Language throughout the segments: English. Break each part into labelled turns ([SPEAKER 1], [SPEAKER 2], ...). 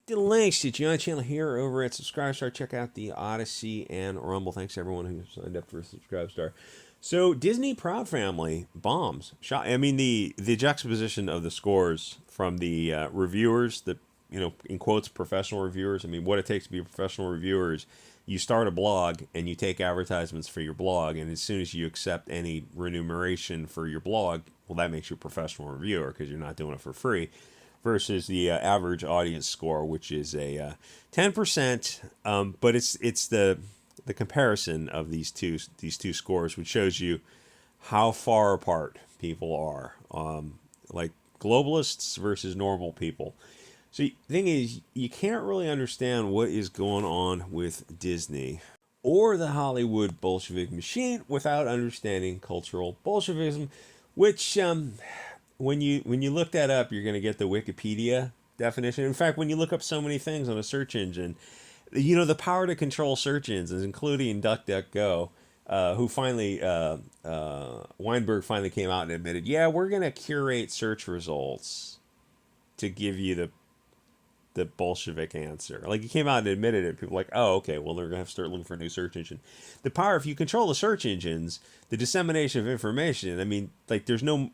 [SPEAKER 1] the links to Giant Channel here over at Subscribestar. Check out the Odyssey and Rumble. Thanks to everyone who signed up for Subscribestar. So Disney Proud Family bombs. I mean, the juxtaposition of the scores from the reviewers, the in quotes professional reviewers. I mean, what it takes to be a professional reviewer is you start a blog and you take advertisements for your blog, and as soon as you accept any remuneration for your blog, well, that makes you a professional reviewer because you're not doing it for free. Versus the average audience score, which is a 10%, but it's the comparison of these two scores, which shows you how far apart people are, like globalists versus normal people. So the thing is, you can't really understand what is going on with Disney or the Hollywood Bolshevik machine without understanding cultural Bolshevism, which when you look that up, you're going to get the Wikipedia definition. In fact, when you look up so many things on a search engine, the power to control search engines, including DuckDuckGo, who finally, Weinberg finally came out and admitted, yeah, we're going to curate search results to give you the Bolshevik answer. Like, he came out and admitted it. People were like, oh, okay, well, they're going to have to start looking for a new search engine. The power, if you control the search engines, the dissemination of information, I mean, like, there's no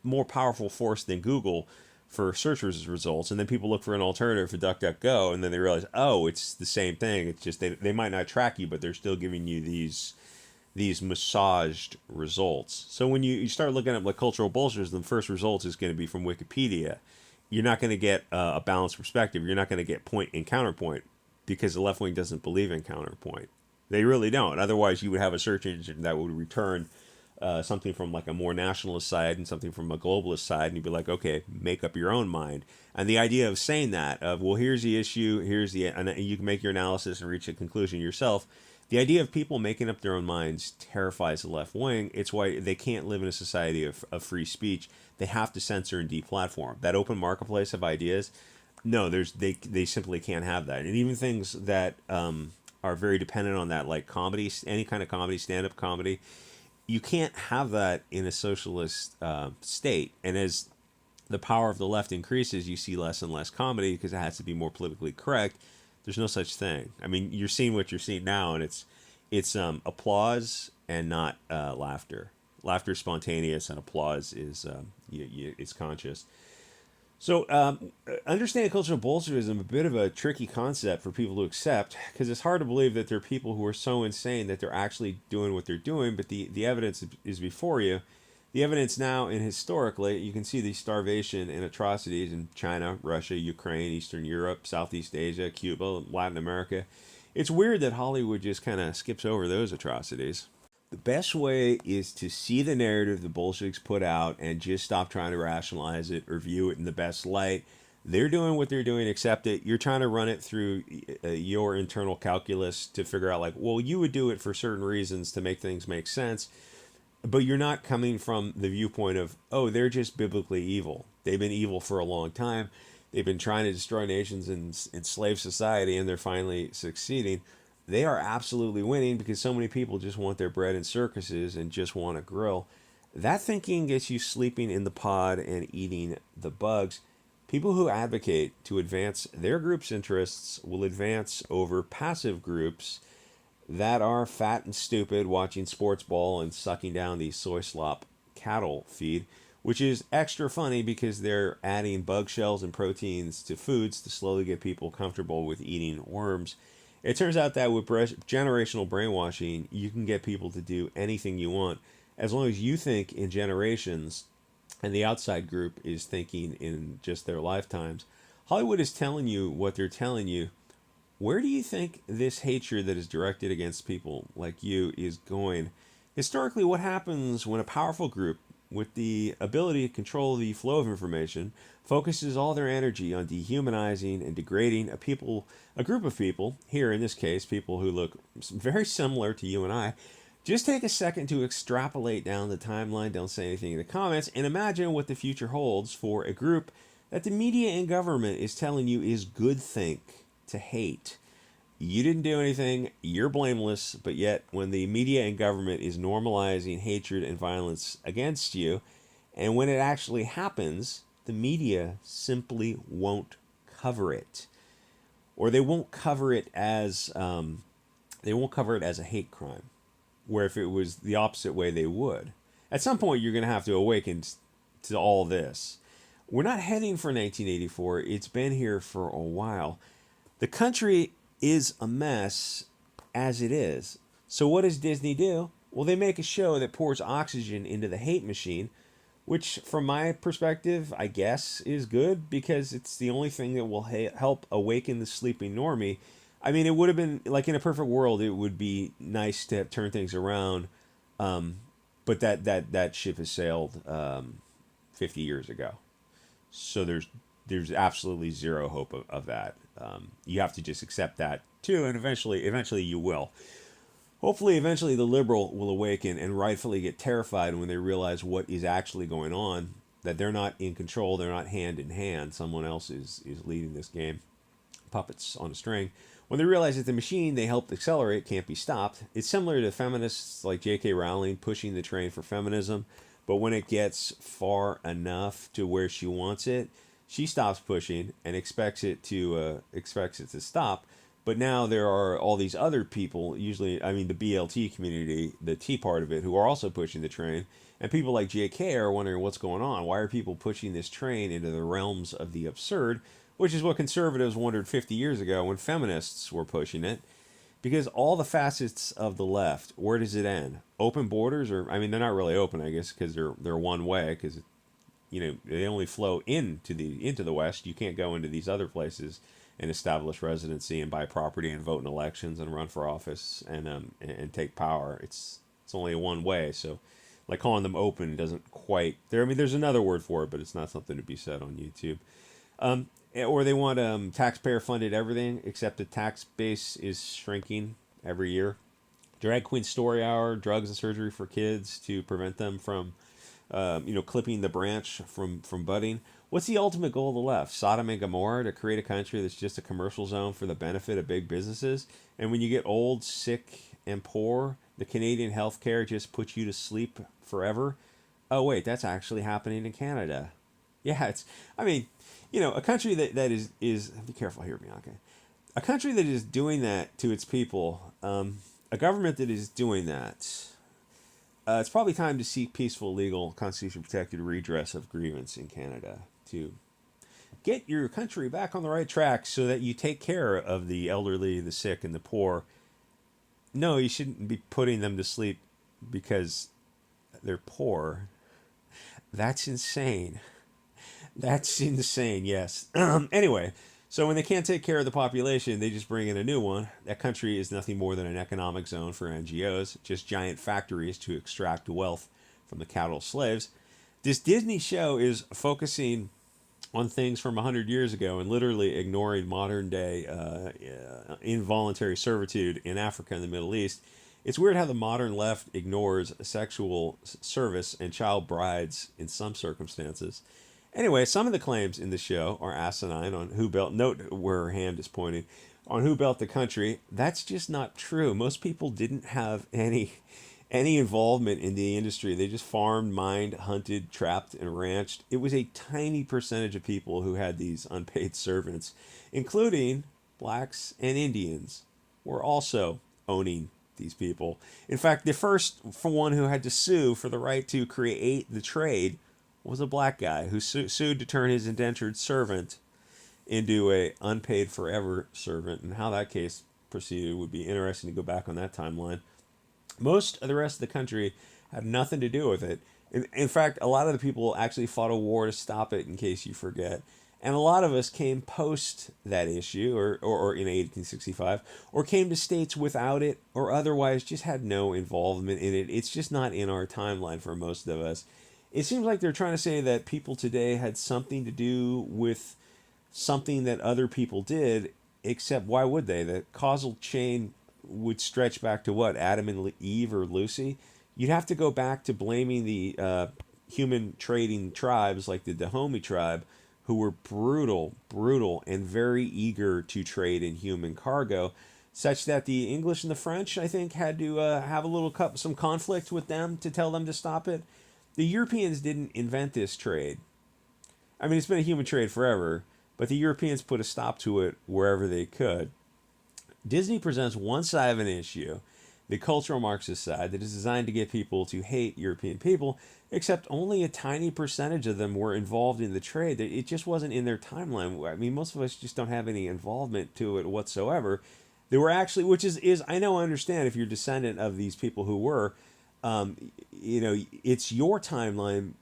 [SPEAKER 1] more powerful force than Google for search results. And then people look for an alternative for DuckDuckGo, and then they realize, oh, it's the same thing. It's just they might not track you, but they're still giving you these massaged results. So when you start looking at like cultural Bolshevism, the first result is going to be from Wikipedia. You're not going to get a balanced perspective. You're not going to get point and counterpoint because the left wing doesn't believe in counterpoint. They really don't. Otherwise, you would have a search engine that would return something from like a more nationalist side and something from a globalist side, and you'd be like, okay, make up your own mind. And the idea of saying that, of, well, here's the issue, and you can make your analysis and reach a conclusion yourself. The idea of people making up their own minds terrifies the left wing. It's why they can't live in a society of free speech. They have to censor and deplatform. That open marketplace of ideas, no, they simply can't have that. And even things that are very dependent on that, like comedy, any kind of comedy, stand-up comedy, you can't have that in a socialist state. And as the power of the left increases, you see less and less comedy because it has to be more politically correct. There's no such thing. I mean, you're seeing what you're seeing now, and it's applause and not laughter. Laughter is spontaneous, and applause is it's conscious. So understanding cultural Bolshevism, a bit of a tricky concept for people to accept, because it's hard to believe that there are people who are so insane that they're actually doing what they're doing, but the evidence is before you. The evidence now, and historically, you can see the starvation and atrocities in China, Russia, Ukraine, Eastern Europe, Southeast Asia, Cuba, Latin America. It's weird that Hollywood just kind of skips over those atrocities. The best way is to see the narrative the Bolsheviks put out and just stop trying to rationalize it or view it in the best light. They're doing what they're doing, accept it. You're trying to run it through your internal calculus to figure out, like, well, you would do it for certain reasons to make things make sense. But you're not coming from the viewpoint of, oh, they're just biblically evil. They've been evil for a long time. They've been trying to destroy nations and enslave society, and they're finally succeeding. They are absolutely winning because so many people just want their bread in circuses and just want to grill. That thinking gets you sleeping in the pod and eating the bugs. People who advocate to advance their group's interests will advance over passive groups that are fat and stupid watching sports ball and sucking down the soy slop cattle feed, which is extra funny because they're adding bug shells and proteins to foods to slowly get people comfortable with eating worms. It turns out that with generational brainwashing, you can get people to do anything you want as long as you think in generations and the outside group is thinking in just their lifetimes. Hollywood is telling you what they're telling you. Where do you think this hatred that is directed against people like you is going? Historically, what happens when a powerful group with the ability to control the flow of information focuses all their energy on dehumanizing and degrading a group of people, here in this case, people who look very similar to you and I? Just take a second to extrapolate down the timeline, don't say anything in the comments, and imagine what the future holds for a group that the media and government is telling you is good think to hate. You didn't do anything, you're blameless, but yet when the media and government is normalizing hatred and violence against you, and when it actually happens, the media simply won't cover it. or they won't cover it as a hate crime. Where if it was the opposite way, they would. At some point, you're going to have to awaken to all this. We're not heading for 1984. It's been here for a while. The country is a mess as it is. So what does Disney do? Well, they make a show that pours oxygen into the hate machine, which from my perspective, I guess, is good because it's the only thing that will help awaken the sleeping normie. I mean, it would have been, like in a perfect world, it would be nice to turn things around, but that ship has sailed 50 years ago. So there's absolutely zero hope of that. You have to just accept that too, and eventually you will. Hopefully, eventually the liberal will awaken and rightfully get terrified when they realize what is actually going on, that they're not in control, they're not hand in hand. Someone else is leading this game, puppets on a string. When they realize that the machine they helped accelerate can't be stopped, it's similar to feminists like J.K. Rowling pushing the train for feminism, but when it gets far enough to where she wants it, she stops pushing and expects it to stop. But now there are all these other people, usually, I mean, the BLT community, the T part of it, who are also pushing the train. And people like JK are wondering what's going on. Why are people pushing this train into the realms of the absurd? Which is what conservatives wondered 50 years ago when feminists were pushing it. Because all the facets of the left, where does it end? Open borders? Or, I mean, they're not really open, I guess, because they're one way, because, they only flow into the West. You can't go into these other places and establish residency and buy property and vote in elections and run for office and take power. It's only a one way. So, like calling them open doesn't quite. There's another word for it, but it's not something to be said on YouTube. Or they want taxpayer funded everything, except the tax base is shrinking every year. Drag queen story hour, drugs and surgery for kids to prevent them from, clipping the branch from budding. What's the ultimate goal of the left? Sodom and Gomorrah, to create a country that's just a commercial zone for the benefit of big businesses? And when you get old, sick, and poor, the Canadian healthcare just puts you to sleep forever? Oh, wait, that's actually happening in Canada. Yeah, a country that is be careful here, Bianca. A country that is doing that to its people, a government that is doing that, it's probably time to seek peaceful, legal, constitution-protected redress of grievance in Canada to get your country back on the right track so that you take care of the elderly, the sick, and the poor. No, you shouldn't be putting them to sleep because they're poor. That's insane. That's insane, yes. Anyway, so when they can't take care of the population, they just bring in a new one. That country is nothing more than an economic zone for NGOs, just giant factories to extract wealth from the cattle slaves. This Disney show is focusing on things from 100 years ago and literally ignoring modern day involuntary servitude in Africa and the Middle East. It's weird how the modern left ignores sexual service and child brides in some circumstances. Anyway, some of the claims in the show are asinine on who built, note where her hand is pointing, on who built the country. That's just not true. Most people didn't have any involvement in the industry. They just farmed, mined, hunted, trapped, and ranched. It was a tiny percentage of people who had these unpaid servants, including blacks and Indians, were also owning these people. In fact, the first one who had to sue for the right to create the trade was a black guy who sued to turn his indentured servant into a unpaid forever servant. And how that case proceeded would be interesting to go back on that timeline. Most of the rest of the country had nothing to do with it. In fact, a lot of the people actually fought a war to stop it, in case you forget. And a lot of us came post that issue, or in 1865, or came to states without it, or otherwise just had no involvement in it. It's just not in our timeline for most of us. It seems like they're trying to say that people today had something to do with something that other people did, except why would they? The causal chain would stretch back to what? Adam and Eve or Lucy? You'd have to go back to blaming the human trading tribes like the Dahomey tribe, who were brutal, and very eager to trade in human cargo, such that the English and the French, I think, had to have some conflict with them to tell them to stop it. The Europeans didn't invent this trade. I mean, it's been a human trade forever. but the Europeans put a stop to it wherever they could. Disney presents one side of an issue, the cultural Marxist side, that is designed to get people to hate European people, except only a tiny percentage of them were involved in the trade. It just wasn't in their timeline. I mean, most of us just don't have any involvement to it whatsoever. There were actually, which is I know, I understand if you're descendant of these people who were, it's your timeline,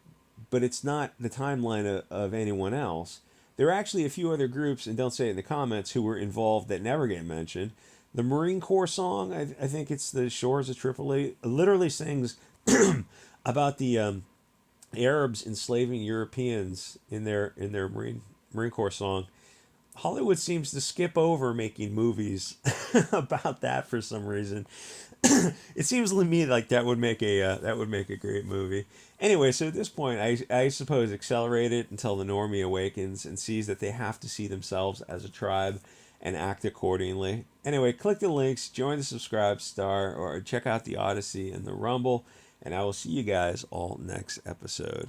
[SPEAKER 1] but it's not the timeline of anyone else. There are actually a few other groups, and don't say it in the comments, who were involved that never get mentioned. The Marine Corps song, I think it's the Shores of Tripoli, literally sings about the Arabs enslaving Europeans in their Marine Corps song. Hollywood seems to skip over making movies about that for some reason. It seems to me like that would make a great movie. Anyway, so at this point, I suppose accelerate it until the normie awakens and sees that they have to see themselves as a tribe and act accordingly. Anyway, click the links, join the subscribe star, or check out the Odyssey and the Rumble, and I will see you guys all next episode.